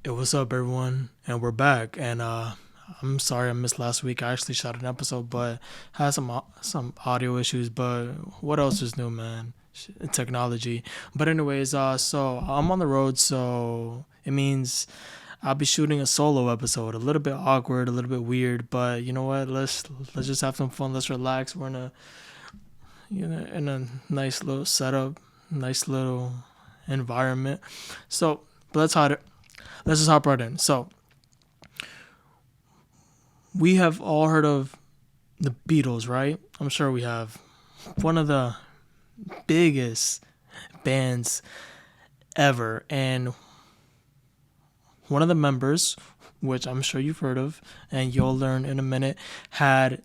What's up, everyone? And we're back. And I'm sorry I missed last week. I actually shot an episode, but had some audio issues. But what else is new, man? Technology. But anyways, so I'm on the road, so it means I'll be shooting a solo episode. A little bit awkward, a little bit weird, but you know what? Let's just have some fun. Let's relax. We're in a nice little setup, nice little environment. So, but let's just hop right in. So, we have all heard of the Beatles, right? I'm sure we have. One of the biggest bands ever. And one of the members, which I'm sure you've heard of, and you'll learn in a minute, had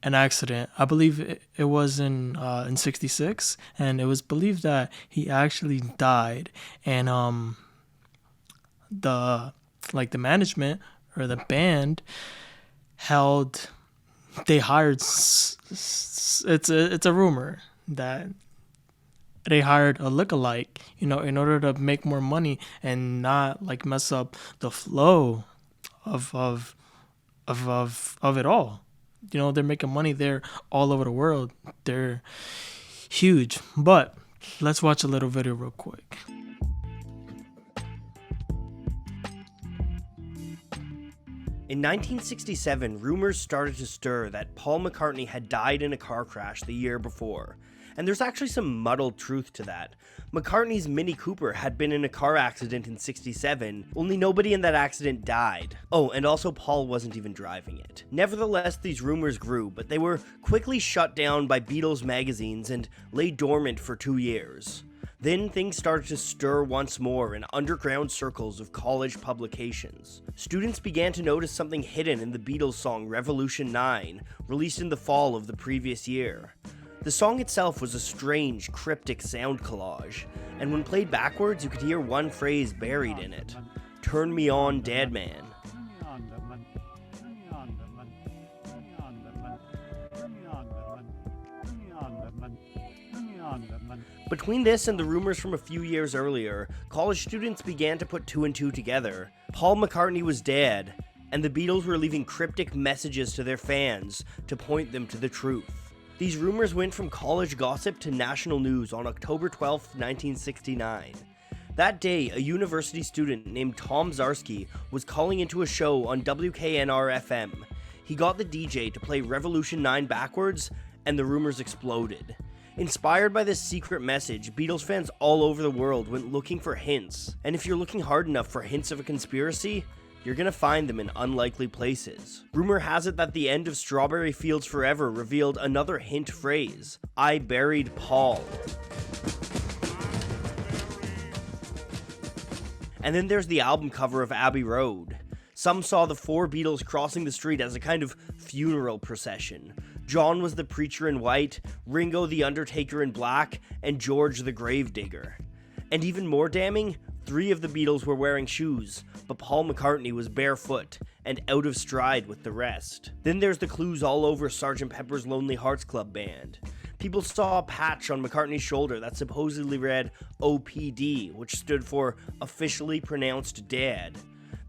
an accident. I believe it was in '66, and it was believed that he actually died. And the the management or the band held they hired it's a rumor that they hired a lookalike, in order to make more money and not mess up the flow of it all. They're making money there all over the world. They're huge. But let's watch a little video real quick. In 1967, rumors started to stir that Paul McCartney had died in a car crash the year before. And there's actually some muddled truth to that. McCartney's Mini Cooper had been in a car accident in '67, only nobody in that accident died. Oh, and also Paul wasn't even driving it. Nevertheless, these rumors grew, but they were quickly shut down by Beatles magazines and lay dormant for 2 years. Then things started to stir once more in underground circles of college publications. Students began to notice something hidden in the Beatles song Revolution 9, released in the fall of the previous year. The song itself was a strange, cryptic sound collage, and when played backwards, you could hear one phrase buried in it: "Turn me on, dead man." Between this and the rumors from a few years earlier, college students began to put two and two together. Paul McCartney was dead, and the Beatles were leaving cryptic messages to their fans to point them to the truth. These rumors went from college gossip to national news on October 12, 1969. That day, a university student named Tom Zarsky was calling into a show on WKNR-FM. He got the DJ to play Revolution 9 backwards, and the rumors exploded. Inspired by this secret message, Beatles fans all over the world went looking for hints. And if you're looking hard enough for hints of a conspiracy, you're gonna find them in unlikely places. Rumor has it that the end of Strawberry Fields Forever revealed another hint phrase: "I buried Paul." And then there's the album cover of Abbey Road. Some saw the four Beatles crossing the street as a kind of funeral procession. John was the preacher in white, Ringo the undertaker in black, and George the gravedigger. And even more damning, 3 of the Beatles were wearing shoes, but Paul McCartney was barefoot and out of stride with the rest. Then there's the clues all over Sgt. Pepper's Lonely Hearts Club Band. People saw a patch on McCartney's shoulder that supposedly read OPD, which stood for Officially Pronounced Dead.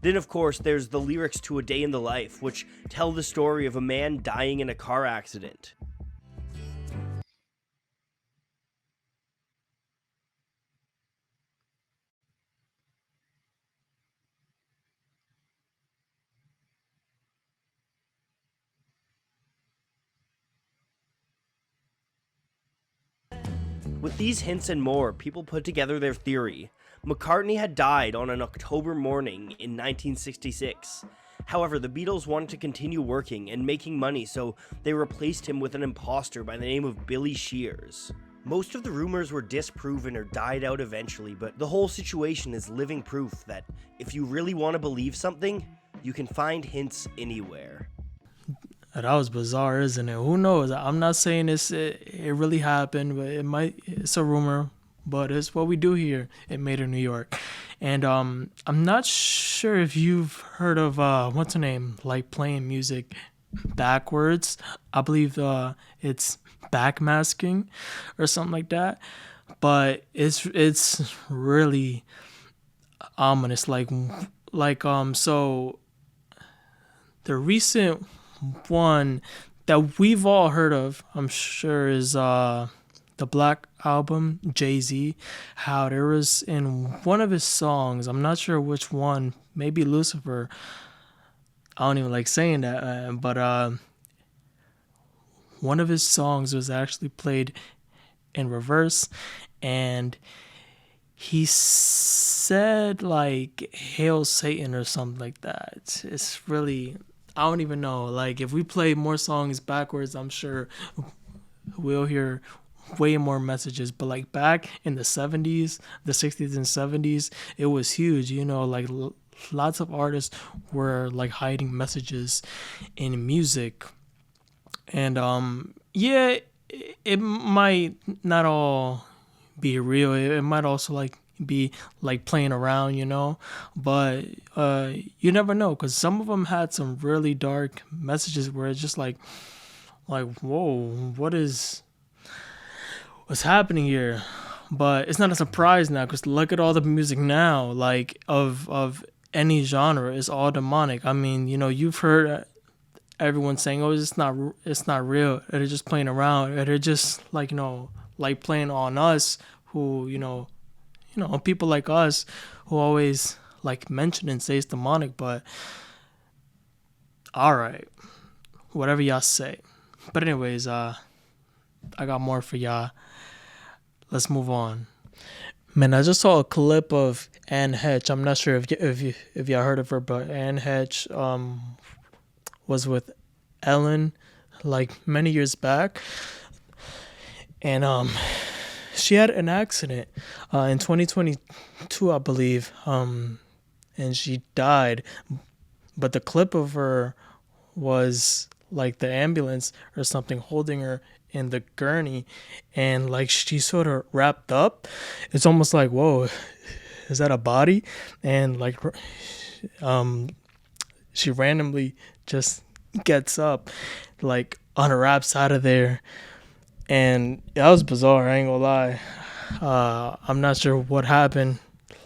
Then, of course, there's the lyrics to A Day in the Life, which tell the story of a man dying in a car accident. With these hints and more, people put together their theory. McCartney had died on an October morning in 1966. However, the Beatles wanted to continue working and making money, so they replaced him with an imposter by the name of Billy Shears. Most of the rumors were disproven or died out eventually, but the whole situation is living proof that if you really want to believe something, you can find hints anywhere. That was bizarre, isn't it? Who knows? I'm not saying it really happened, but it's a rumor, but it's what we do here in Made in New York. And I'm not sure if you've heard of what's her name, like playing music backwards. I believe it's backmasking or something like that. But it's really ominous. So the recent one that we've all heard of, I'm sure, is the Black Album, Jay-Z. How there was in one of his songs, I'm not sure which one, maybe Lucifer. I don't even like saying that, but one of his songs was actually played in reverse, and he said like "Hail Satan" or something like that. It's really, I don't even know. Like if we play more songs backwards, I'm sure we'll hear way more messages. But like back in the 70s, the 60s and 70s, it was huge. Like lots of artists were like hiding messages in music. And yeah, it might not all be real. It might also like be like playing around, but you never know, because some of them had some really dark messages where it's just like whoa, what's happening here. But it's not a surprise now, because look at all the music now, like of any genre is all demonic. I mean, you've heard everyone saying, "Oh, it's not real. They're just playing around. They're just like like playing on us." Who people like us who always like mention and say it's demonic. But all right, whatever y'all say. But anyways, I got more for y'all. Let's move on. Man, I just saw a clip of Anne Hedge. I'm not sure if y'all heard of her, but Anne Hedge was with Ellen like many years back, and she had an accident in 2022, I believe, and she died. But the clip of her was like the ambulance or something holding her in the gurney, and like she sort of wrapped up. It's almost like, whoa, is that a body? And like she randomly just gets up, like unwraps out of there. And that was bizarre, I ain't gonna lie. I'm not sure what happened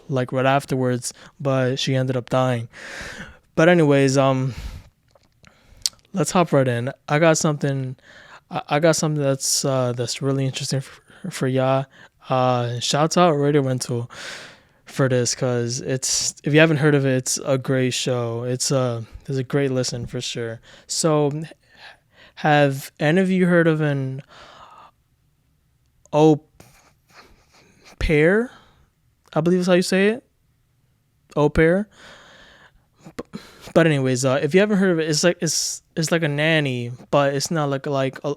like right afterwards, but she ended up dying. But anyways, let's hop right in. I got something that's really interesting for y'all. Shouts out Radio Rental for this, because it's, if you haven't heard of it, it's a great show. There's a great listen for sure. So, have any of you heard of an au pair? I believe is how you say it. Au pair. But anyways, if you haven't heard of it, it's like a nanny, but it's not like a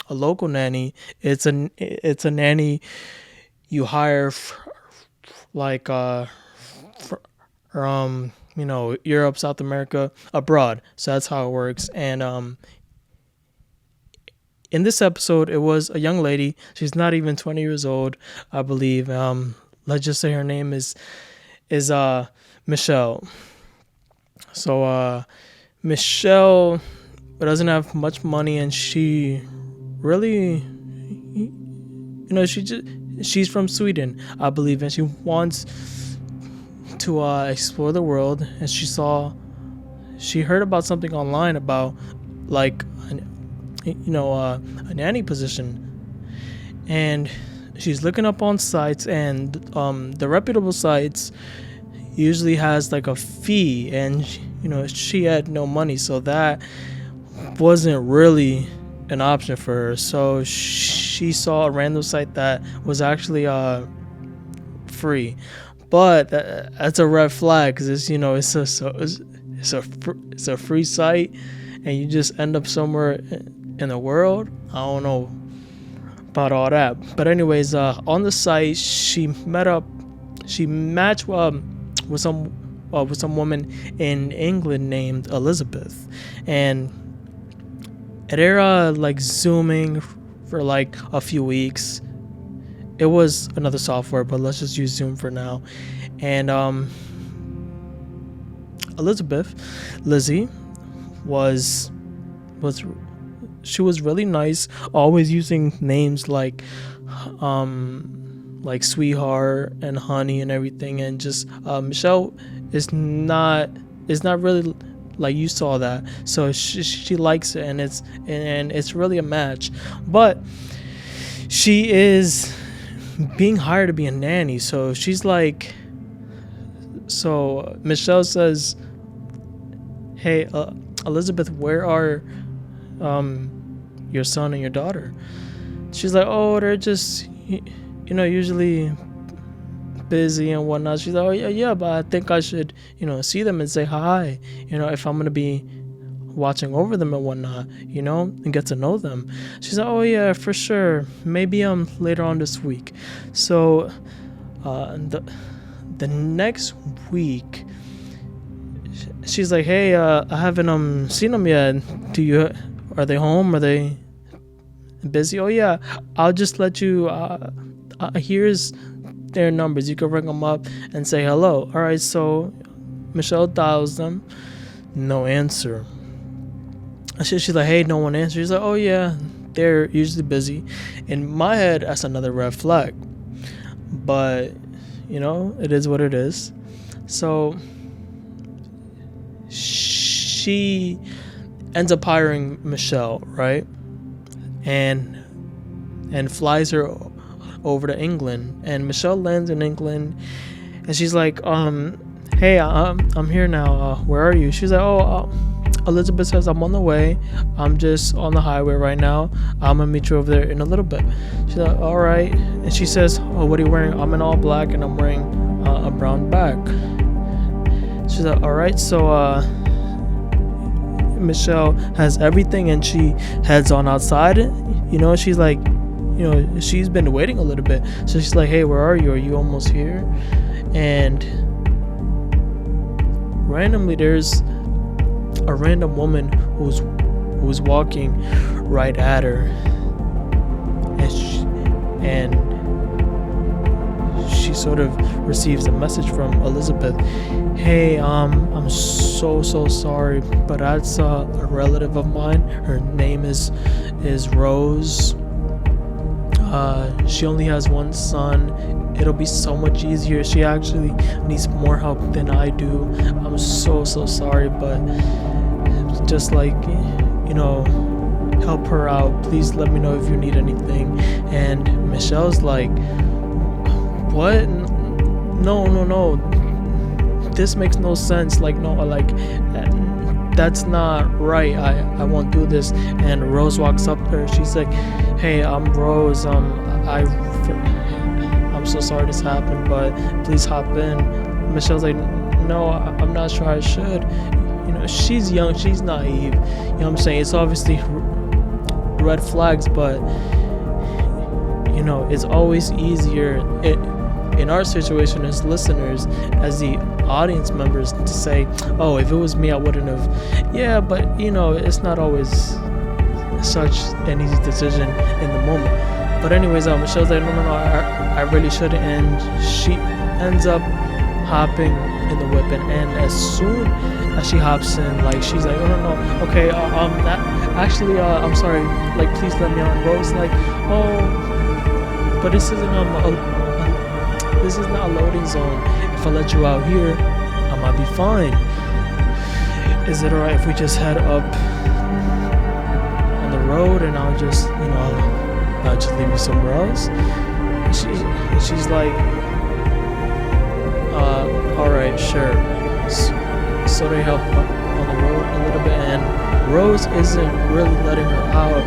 local nanny. It's a nanny you hire like from Europe, South America, abroad. So that's how it works. And in this episode, it was a young lady. She's not even 20 years old, I believe. Let's just say her name is Michelle. So Michelle doesn't have much money, and she really, she's from Sweden, I believe, and she wants to explore the world. And she heard about something online about like a nanny position, and she's looking up on sites, and the reputable sites usually has like a fee, and she had no money, so that wasn't really an option for her. So she saw a random site that was actually free, but that's a red flag, because it's a free site, and you just end up somewhere in the world. I don't know about all that. But anyways, on the site, she matched with some woman in England named Elizabeth, and they're like zooming for like a few weeks. It was another software, but let's just use Zoom for now. And Lizzie was she was really nice, always using names like like sweetheart and honey and everything, and just Michelle is not really like you saw that, so she likes it, and it's really a match. But she is being hired to be a nanny, so she's like, so Michelle says, hey, Elizabeth, where are your son and your daughter? She's like, oh, they're just usually busy and whatnot. She's like, oh yeah, but I think I should see them and say hi, if I'm gonna be watching over them and whatnot, and get to know them. She's like, oh yeah, for sure, maybe later on this week. So the next week, she's like, hey, I haven't seen them yet. Are they home? Are they busy? Oh yeah, I'll just let you here's their numbers, you can ring them up and say hello. All right, so Michelle dials them, no answer. She's like, hey, no one answers. She's like, oh yeah, they're usually busy. In my head, that's another red flag, but it is what it is. So she ends up hiring Michelle, right? And flies her over to England, and Michelle lands in England, and she's like, hey, I'm here now, where are you? She's like, oh, Elizabeth says I'm on the way, I'm just on the highway right now, I'm gonna meet you over there in a little bit. She's like, all right. And she says, oh, what are you wearing? I'm in all black and I'm wearing a brown bag. She's like, all right. So Michelle has everything, and she heads on outside. She's like, she's been waiting a little bit, so she's like, hey, where are you? Are you almost here? And randomly, there's a random woman who's walking right at her, and she sort of receives a message from Elizabeth. Hey, I'm so sorry, but that's a relative of mine. Her name is Rose. She only has one son. It'll be so much easier. She actually needs more help than I do. I'm so sorry, but just help her out. Please let me know if you need anything. And Michelle's like, what? No. This makes no sense. That's not right. I won't do this. And Rose walks up to her. She's like, hey, I'm Rose. I'm so sorry this happened, but please hop in. Michelle's like, no, I'm not sure I should. She's young, she's naive. What I'm saying? It's obviously red flags, but it's always easier in our situation as listeners, as the audience members, to say, oh, if it was me, I wouldn't have. Yeah, but it's not always such an easy decision in the moment. But anyways, Michelle's like, no, I really shouldn't. And she ends up hopping in the whip, and as soon as she hops in, she's like, no, okay, I'm sorry, please let me on. Rose like, oh, but this isn't this is not a loading zone. If I let you out here, I might be fine. Is it alright if we just head up on the road, and I'll just I'll just leave you somewhere else? And she's like, alright, sure. So they help on the road a little bit, and Rose isn't really letting her out.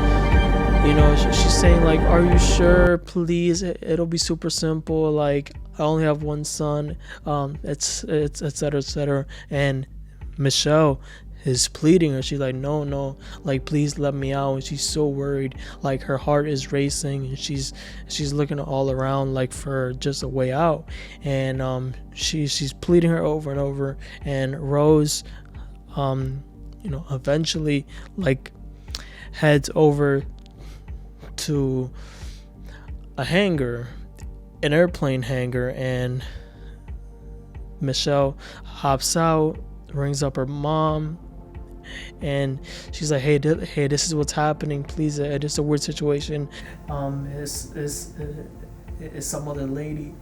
She's saying are you sure? Please, it'll be super simple. I only have one son. It's etc, etc. And Michelle is pleading her. She's like, no, please let me out. And she's so worried. Her heart is racing, and she's looking all around for just a way out. And she's pleading her over and over. And Rose, eventually heads over to a hangar, an airplane hangar, and Michelle hops out, rings up her mom, and she's like, hey, this is what's happening, please, it's a weird situation. it's some other lady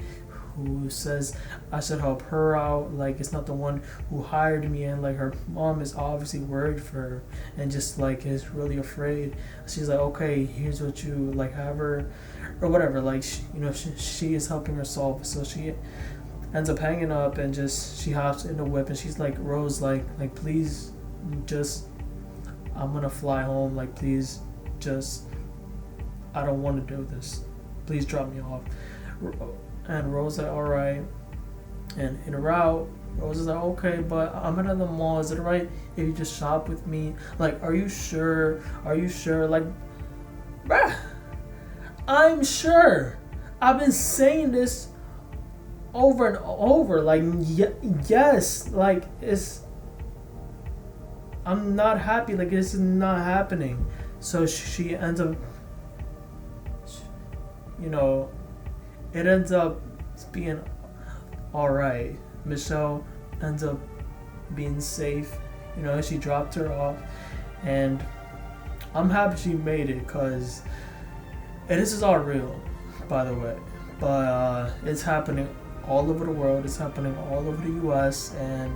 who says I should help her out. Like it's not the one who hired me, and like her mom is obviously worried for her and just like is really afraid. She's like, okay, here's what you like have her or whatever. Like she is helping her solve it. So she ends up hanging up and just she hops in the whip and she's like, Rose, like please, just I'm gonna fly home. Like please, just I don't want to do this. Please drop me off. And Rose like, all right. And in a route, Rose is like, okay, but I'm at the mall. Is it right if you just shop with me? Like, are you sure? Are you sure? Like, bruh, I'm sure. I've been saying this over and over. Like, yes, like it's. I'm not happy. Like, this is not happening. So she ends up, it ends up being alright. Michelle ends up being safe. She dropped her off. And I'm happy she made it because this is all real, by the way. But it's happening all over the world. It's happening all over the US. And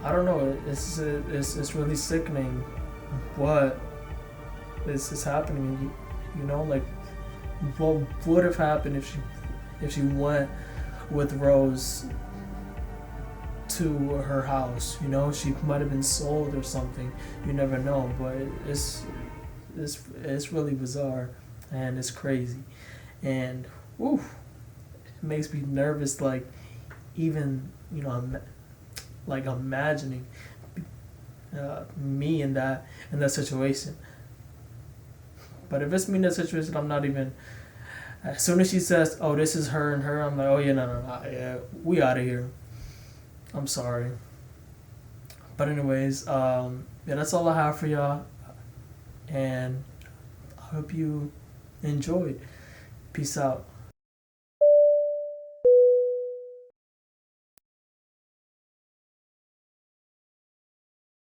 I don't know. It's really sickening what is happening. Like what would have happened if she went with Rose to her house. She might have been sold or something. You never know. But it's really bizarre and it's crazy. And it makes me nervous. Like even like imagining me in that situation. But if it's me in that situation, I'm not even. As soon as she says, "Oh, this is her and her," I'm like, "Oh yeah, no, yeah, we out of here." I'm sorry. But anyways, yeah, that's all I have for y'all, and I hope you enjoyed. Peace out.